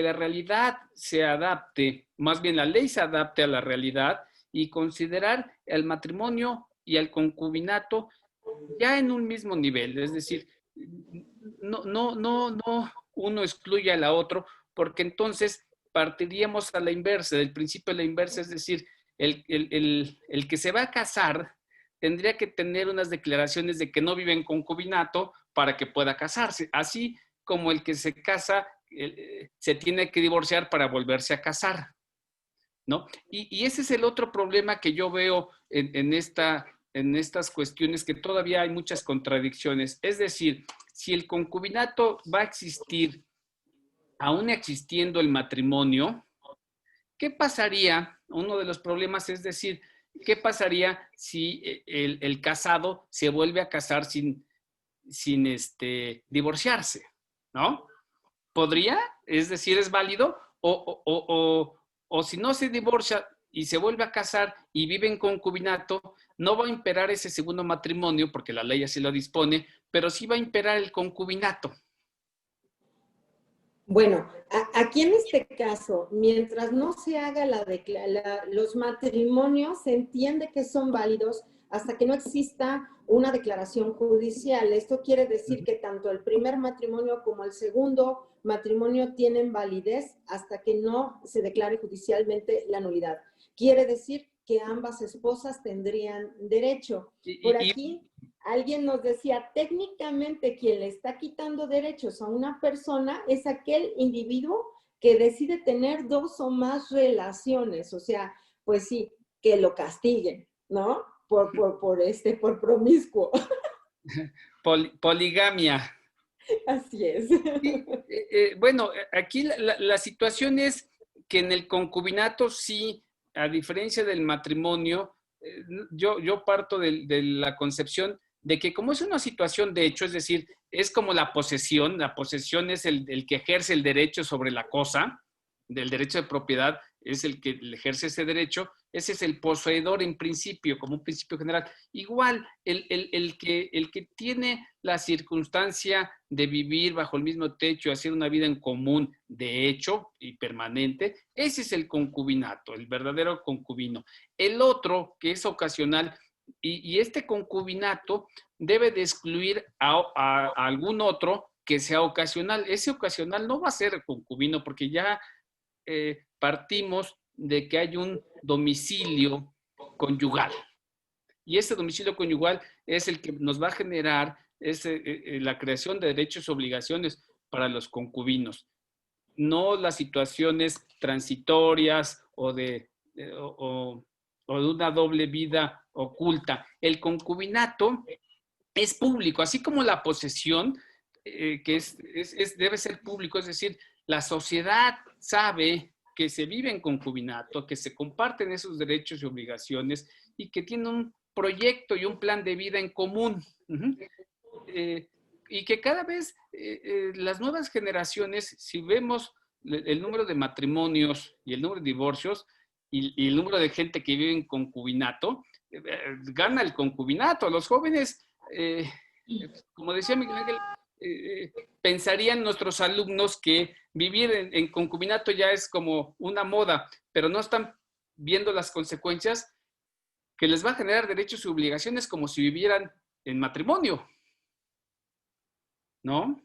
la realidad se adapte, más bien la ley se adapte a la realidad, y considerar el matrimonio y el concubinato ya en un mismo nivel, es decir, no uno excluye a la otro, porque entonces partiríamos a la inversa, del principio de la inversa, es decir, el que se va a casar tendría que tener unas declaraciones de que no vive en concubinato para que pueda casarse, así como el que se casa se tiene que divorciar para volverse a casar, ¿no? Y ese es el otro problema que yo veo en estas cuestiones, que todavía hay muchas contradicciones. Es decir, si el concubinato va a existir, aún existiendo el matrimonio, ¿qué pasaría? Uno de los problemas es decir, ¿qué pasaría si el casado se vuelve a casar sin divorciarse? ¿No? ¿Podría? Es decir, ¿es válido? O si no se divorcia y se vuelve a casar y vive en concubinato, no va a imperar ese segundo matrimonio, porque la ley así lo dispone, pero sí va a imperar el concubinato. Bueno, aquí en este caso, mientras no se haga los matrimonios, se entiende que son válidos hasta que no exista una declaración judicial. Esto quiere decir que tanto el primer matrimonio como el segundo matrimonio tienen validez hasta que no se declare judicialmente la nulidad. Quiere decir que ambas esposas tendrían derecho. Por aquí alguien nos decía, técnicamente quien le está quitando derechos a una persona es aquel individuo que decide tener 2 o más relaciones, o sea, pues sí, que lo castiguen, ¿no? Por promiscuo. Poligamia. Así es. Sí, bueno, aquí la situación es que en el concubinato sí, a diferencia del matrimonio, yo parto de la concepción de que como es una situación de hecho, es decir, es como la posesión es el que ejerce el derecho sobre la cosa, del derecho de propiedad, es el que ejerce ese derecho, ese es el poseedor en principio, como un principio general. Igual, el que tiene la circunstancia de vivir bajo el mismo techo, hacer una vida en común, de hecho y permanente, ese es el concubinato, el verdadero concubino. El otro, que es ocasional, y este concubinato debe de excluir a algún otro que sea ocasional. Ese ocasional no va a ser concubino porque ya partimos de que hay un domicilio conyugal. Y ese domicilio conyugal es el que nos va a generar la creación de derechos y obligaciones para los concubinos, no las situaciones transitorias o de una doble vida oculta. El concubinato es público, así como la posesión, que debe ser público, es decir, la sociedad sabe que se vive en concubinato, que se comparten esos derechos y obligaciones y que tiene un proyecto y un plan de vida en común. Y que cada vez las nuevas generaciones, si vemos el número de matrimonios y el número de divorcios y el número de gente que vive en concubinato, gana el concubinato. Los jóvenes, como decía Miguel Ángel, pensarían nuestros alumnos que vivir en concubinato ya es como una moda, pero no están viendo las consecuencias que les va a generar derechos y obligaciones como si vivieran en matrimonio, ¿no?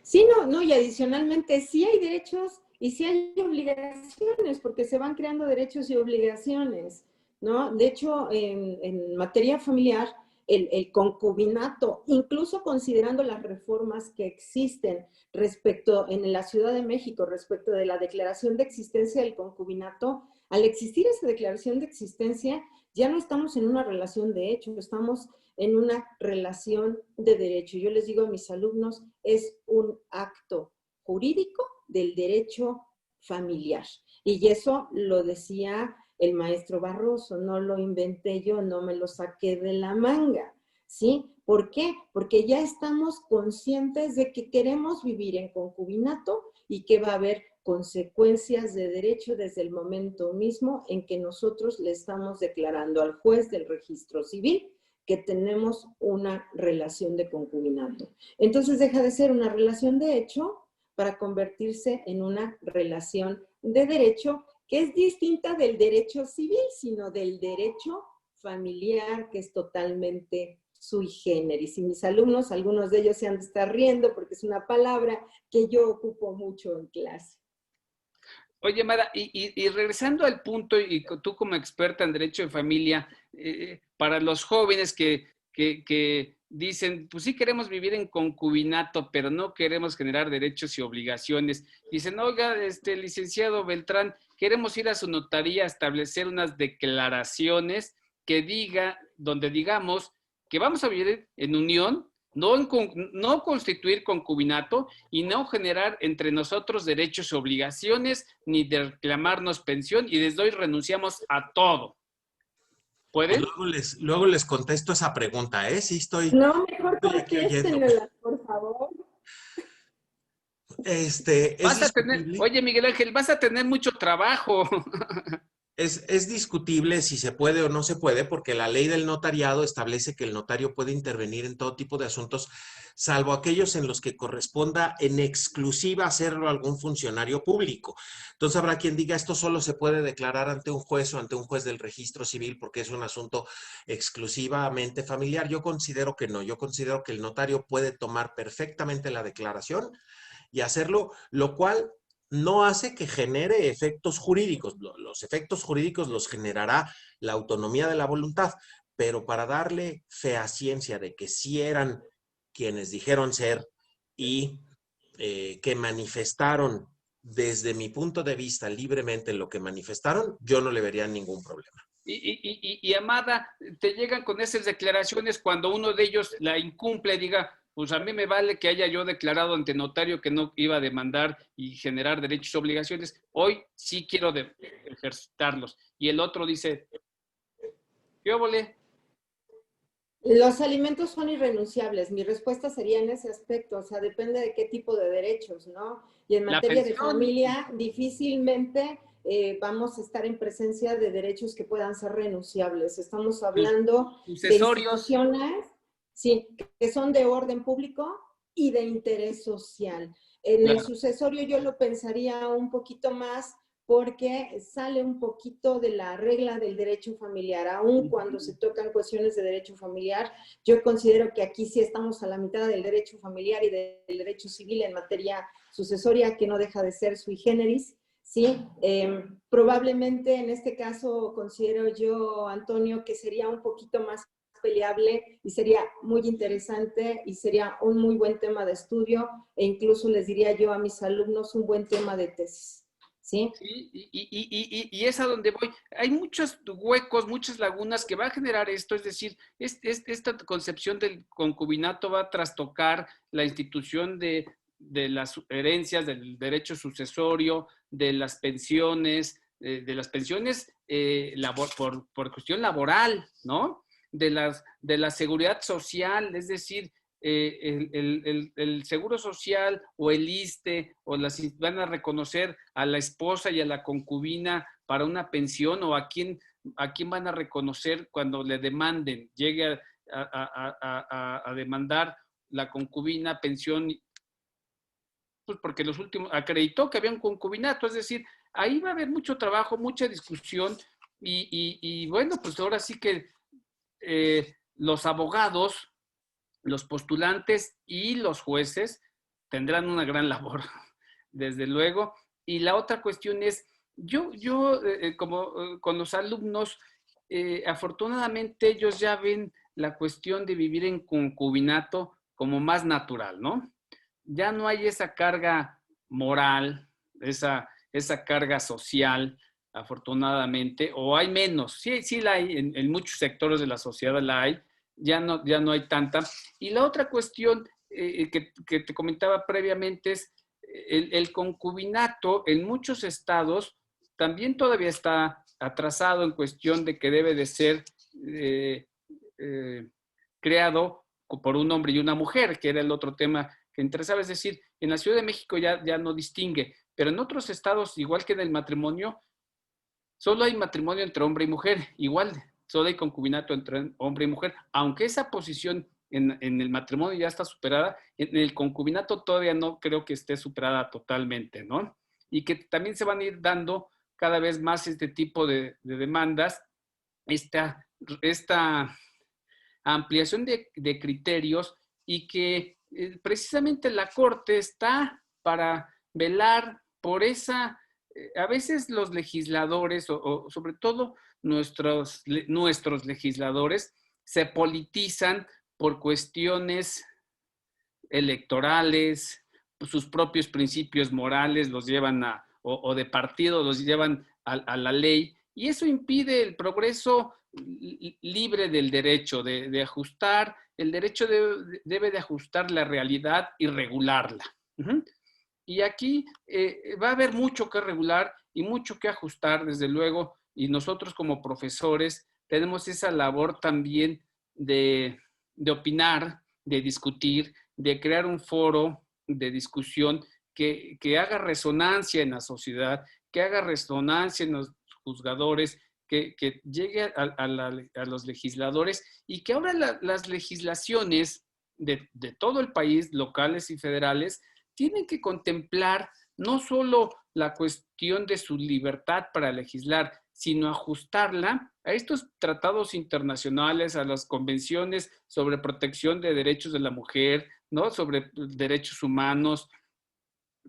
Sí, no, y adicionalmente sí hay derechos y sí hay obligaciones, porque se van creando derechos y obligaciones, ¿no? De hecho, en materia familiar, el concubinato, incluso considerando las reformas que existen respecto en la Ciudad de México, respecto de la declaración de existencia del concubinato, al existir esa declaración de existencia, ya no estamos en una relación de hecho, estamos en una relación de derecho. Yo les digo a mis alumnos, es un acto jurídico del derecho familiar. Y eso lo decía el maestro Barroso, no lo inventé yo, no me lo saqué de la manga, ¿sí? ¿Por qué? Porque ya estamos conscientes de que queremos vivir en concubinato y que va a haber consecuencias de derecho desde el momento mismo en que nosotros le estamos declarando al juez del registro civil que tenemos una relación de concubinato. Entonces deja de ser una relación de hecho para convertirse en una relación de derecho que es distinta del derecho civil, sino del derecho familiar, que es totalmente sui generis. Y mis alumnos, algunos de ellos se han de estar riendo porque es una palabra que yo ocupo mucho en clase. Oye, Mara, y regresando al punto, y tú como experta en derecho de familia, para los jóvenes que dicen, pues sí queremos vivir en concubinato, pero no queremos generar derechos y obligaciones. Dicen, oiga, licenciado Beltrán, queremos ir a su notaría a establecer unas declaraciones donde digamos que vamos a vivir en unión, no constituir concubinato y no generar entre nosotros derechos y obligaciones, ni de reclamarnos pensión, y desde hoy renunciamos a todo. ¿Pueden? Luego les contesto esa pregunta, ¿eh? Sí, No, mejor estoy aquí oyendo. contéstenmela, por favor. Es discutible. Oye, Miguel Ángel, vas a tener mucho trabajo. Es discutible si se puede o no se puede, porque la ley del notariado establece que el notario puede intervenir en todo tipo de asuntos, salvo aquellos en los que corresponda en exclusiva hacerlo a algún funcionario público. Entonces habrá quien diga esto solo se puede declarar ante un juez o ante un juez del registro civil porque es un asunto exclusivamente familiar. Yo considero que no, yo considero que el notario puede tomar perfectamente la declaración y hacerlo, lo cual no hace que genere efectos jurídicos. Los efectos jurídicos los generará la autonomía de la voluntad, pero para darle fehaciencia de que sí eran quienes dijeron ser y que manifestaron desde mi punto de vista, libremente en lo que manifestaron, yo no le vería ningún problema. Amada, te llegan con esas declaraciones cuando uno de ellos la incumple, diga, pues a mí me vale que haya yo declarado ante notario que no iba a demandar y generar derechos y obligaciones. Hoy sí quiero ejercitarlos. Y el otro dice, ¿qué óvole? Los alimentos son irrenunciables. Mi respuesta sería en ese aspecto, o sea, depende de qué tipo de derechos, ¿no? Y en La materia de pensión, familia, difícilmente vamos a estar en presencia de derechos que puedan ser renunciables. Estamos hablando de sucesorios. instituciones, sí, que son de orden público y de interés social. En el Claro. sucesorio yo lo pensaría un poquito más porque sale un poquito de la regla del derecho familiar, aun cuando se tocan cuestiones de derecho familiar. Yo considero que aquí sí estamos a la mitad del derecho familiar y del derecho civil en materia sucesoria, que no deja de ser sui generis, ¿sí? Probablemente en este caso considero yo, Antonio, que sería un poquito más peleable y sería muy interesante y sería un muy buen tema de estudio e incluso les diría yo a mis alumnos un buen tema de tesis. ¿Sí? Sí, y es a donde voy. Hay muchos huecos, muchas lagunas que va a generar esto, es decir, esta concepción del concubinato va a trastocar la institución de las herencias, del derecho sucesorio, de las pensiones por cuestión laboral, ¿no? De la seguridad social, es decir, el Seguro Social o el ISSSTE van a reconocer a la esposa y a la concubina para una pensión o a quién van a reconocer cuando le demanden, llegue a demandar la concubina pensión, pues porque los últimos acreditó que había un concubinato, es decir, ahí va a haber mucho trabajo, mucha discusión y bueno, pues ahora sí que los abogados, los postulantes y los jueces tendrán una gran labor, desde luego. Y la otra cuestión es, con los alumnos, afortunadamente ellos ya ven la cuestión de vivir en concubinato como más natural, ¿no? Ya no hay esa carga moral, esa carga social, afortunadamente, o hay menos. Sí la hay, en muchos sectores de la sociedad la hay, ya no hay tanta. Y la otra cuestión que te comentaba previamente es el concubinato en muchos estados también todavía está atrasado en cuestión de que debe de ser creado por un hombre y una mujer, que era el otro tema que interesaba. Es decir, en la Ciudad de México ya no distingue, pero en otros estados, igual que en el matrimonio, solo hay matrimonio entre hombre y mujer, igual, solo hay concubinato entre hombre y mujer, aunque esa posición en el matrimonio ya está superada, en el concubinato todavía no creo que esté superada totalmente, ¿no? Y que también se van a ir dando cada vez más este tipo de demandas, esta ampliación de criterios y que precisamente la Corte está para velar por esa. A veces los legisladores o sobre todo nuestros legisladores se politizan por cuestiones electorales, sus propios principios morales los llevan o de partido los llevan a la ley, y eso impide el progreso libre del derecho, de ajustar. El derecho debe de ajustar la realidad y regularla. Y aquí va a haber mucho que regular y mucho que ajustar, desde luego, y nosotros como profesores tenemos esa labor también de opinar, de discutir, de crear un foro de discusión que haga resonancia en la sociedad, que haga resonancia en los juzgadores, que llegue a los legisladores y que ahora las legislaciones de todo el país, locales y federales, tienen que contemplar no solo la cuestión de su libertad para legislar, sino ajustarla a estos tratados internacionales, a las convenciones sobre protección de derechos de la mujer, ¿no? Sobre derechos humanos.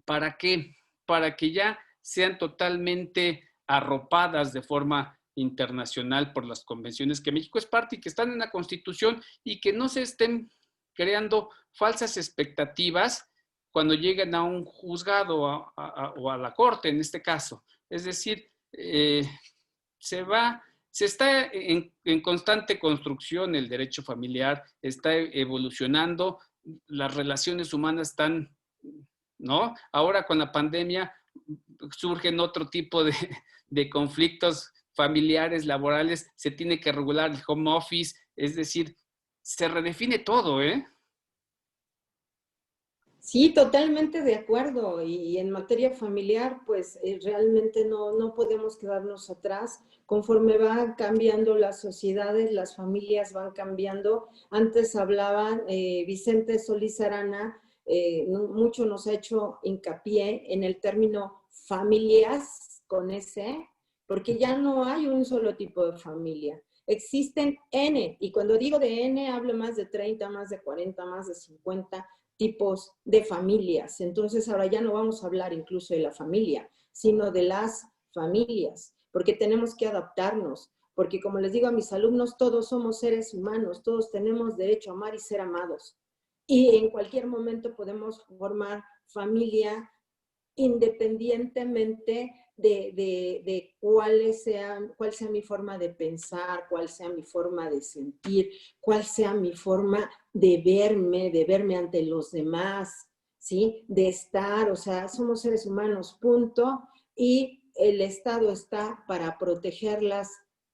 ¿Para qué? Para que ya sean totalmente arropadas de forma internacional por las convenciones que México es parte y que están en la Constitución, y que no se estén creando falsas expectativas cuando lleguen a un juzgado o a la corte, en este caso. Es decir, se está en constante construcción el derecho familiar, está evolucionando, las relaciones humanas están, ¿no? Ahora con la pandemia surgen otro tipo de conflictos familiares, laborales, se tiene que regular el home office, es decir, se redefine todo, ¿eh? Sí, totalmente de acuerdo. Y en materia familiar, pues realmente no podemos quedarnos atrás. Conforme van cambiando las sociedades, las familias van cambiando. Antes hablaban, Vicente Solís Arana, mucho nos ha hecho hincapié en el término familias con ese, porque ya no hay un solo tipo de familia. Existen N, y cuando digo de N, hablo más de 30, más de 40, más de 50 tipos de familias. Entonces ahora ya no vamos a hablar incluso de la familia, sino de las familias, porque tenemos que adaptarnos, porque como les digo a mis alumnos, todos somos seres humanos, todos tenemos derecho a amar y ser amados. Y en cualquier momento podemos formar familia independientemente de cuál sea mi forma de pensar, cuál sea mi forma de sentir, cuál sea mi forma de verme ante los demás, ¿sí? De estar, o sea, somos seres humanos, punto, y el Estado está para protegerlas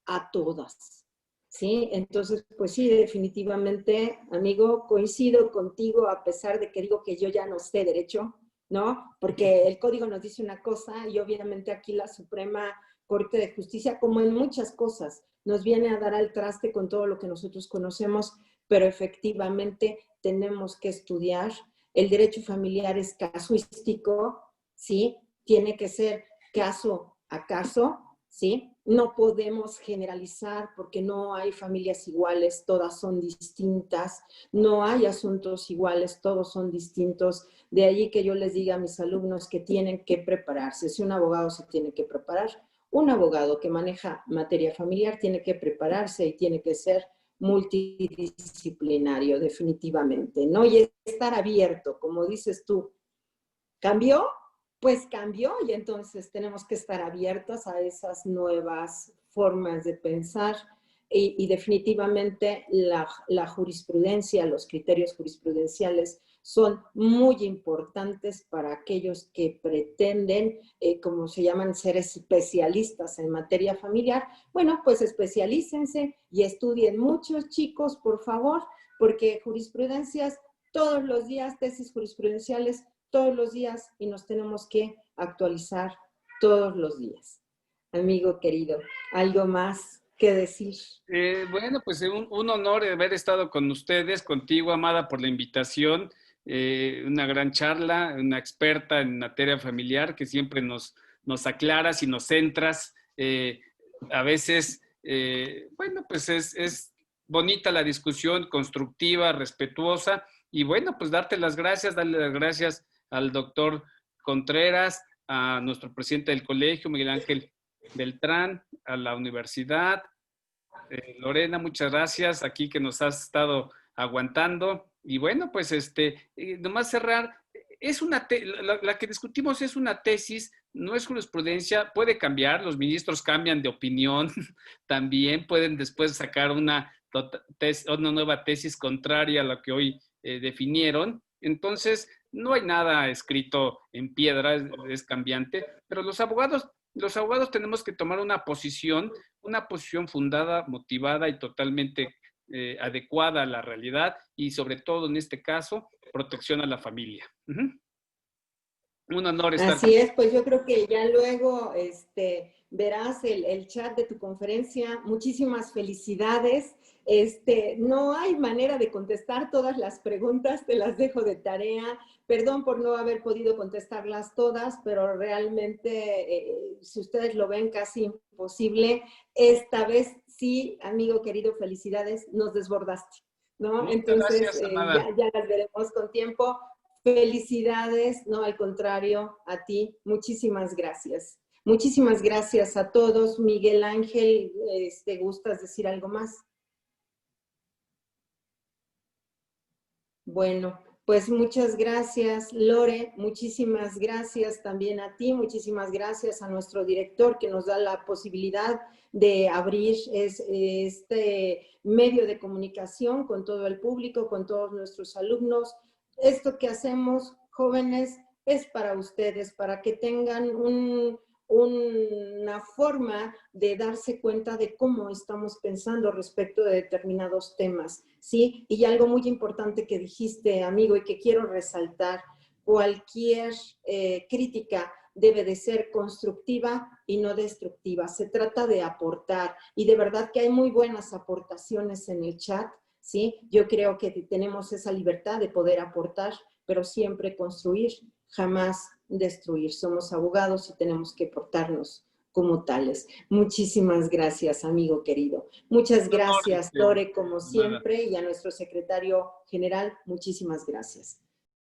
a todas, ¿sí? Entonces, pues sí, definitivamente, amigo, coincido contigo, a pesar de que digo que yo ya no sé derecho, ¿no? Porque el código nos dice una cosa y obviamente aquí la Suprema Corte de Justicia, como en muchas cosas, nos viene a dar al traste con todo lo que nosotros conocemos, pero efectivamente tenemos que estudiar. El derecho familiar es casuístico, ¿sí? Tiene que ser caso a caso, ¿sí? No podemos generalizar porque no hay familias iguales, todas son distintas, no hay asuntos iguales, todos son distintos. De allí que yo les diga a mis alumnos que tienen que prepararse. Si un abogado se tiene que preparar, un abogado que maneja materia familiar tiene que prepararse y tiene que ser multidisciplinario, definitivamente, ¿no? Y estar abierto, como dices tú. ¿Cambió? Pues cambió y entonces tenemos que estar abiertos a esas nuevas formas de pensar y definitivamente la jurisprudencia, los criterios jurisprudenciales son muy importantes para aquellos que pretenden, como se llaman, ser especialistas en materia familiar. Bueno, pues especialícense y estudien muchos, chicos, por favor, porque jurisprudencias todos los días, tesis jurisprudenciales todos los días y nos tenemos que actualizar todos los días. Amigo querido, ¿algo más que decir? Bueno, pues un honor haber estado con ustedes, contigo, Amada, por la invitación. Una gran charla, una experta en materia familiar que siempre nos aclaras y nos centras. A veces, bueno, pues es bonita la discusión, constructiva, respetuosa. Y bueno, pues darte las gracias, darle las gracias al doctor Contreras, a nuestro presidente del colegio, Miguel Ángel Beltrán, a la universidad. Lorena, muchas gracias aquí que nos has estado aguantando. Y bueno, pues nomás cerrar, es la que discutimos es una tesis, no es jurisprudencia, puede cambiar, los ministros cambian de opinión, también pueden después sacar una nueva tesis contraria a lo que hoy definieron. Entonces, no hay nada escrito en piedra, es cambiante, pero los abogados tenemos que tomar una posición fundada, motivada y totalmente adecuada a la realidad y sobre todo en este caso, protección a la familia. Un honor estar. Así es, pues yo creo que ya luego verás el chat de tu conferencia. Muchísimas felicidades. No hay manera de contestar todas las preguntas, te las dejo de tarea. Perdón por no haber podido contestarlas todas, pero realmente, si ustedes lo ven, casi imposible. Esta vez sí, amigo querido, felicidades, nos desbordaste, ¿no? Muchas entonces, gracias, Amada. ya las veremos con tiempo. Felicidades, no, al contrario, a ti, muchísimas gracias. Muchísimas gracias a todos. Miguel Ángel, ¿gustas decir algo más? Bueno, Pues muchas gracias, Lore, muchísimas gracias también a ti, muchísimas gracias a nuestro director que nos da la posibilidad de abrir este medio de comunicación con todo el público, con todos nuestros alumnos. Esto que hacemos, jóvenes, es para ustedes, para que tengan una forma de darse cuenta de cómo estamos pensando respecto de determinados temas, ¿sí? Y algo muy importante que dijiste, amigo, y que quiero resaltar, cualquier crítica debe de ser constructiva y no destructiva. Se trata de aportar y de verdad que hay muy buenas aportaciones en el chat, ¿sí? Yo creo que tenemos esa libertad de poder aportar, pero siempre construir, jamás destruir. Somos abogados y tenemos que portarnos como tales. Muchísimas gracias, amigo querido. Muchas gracias, Lore, como siempre, y a nuestro secretario general, muchísimas gracias.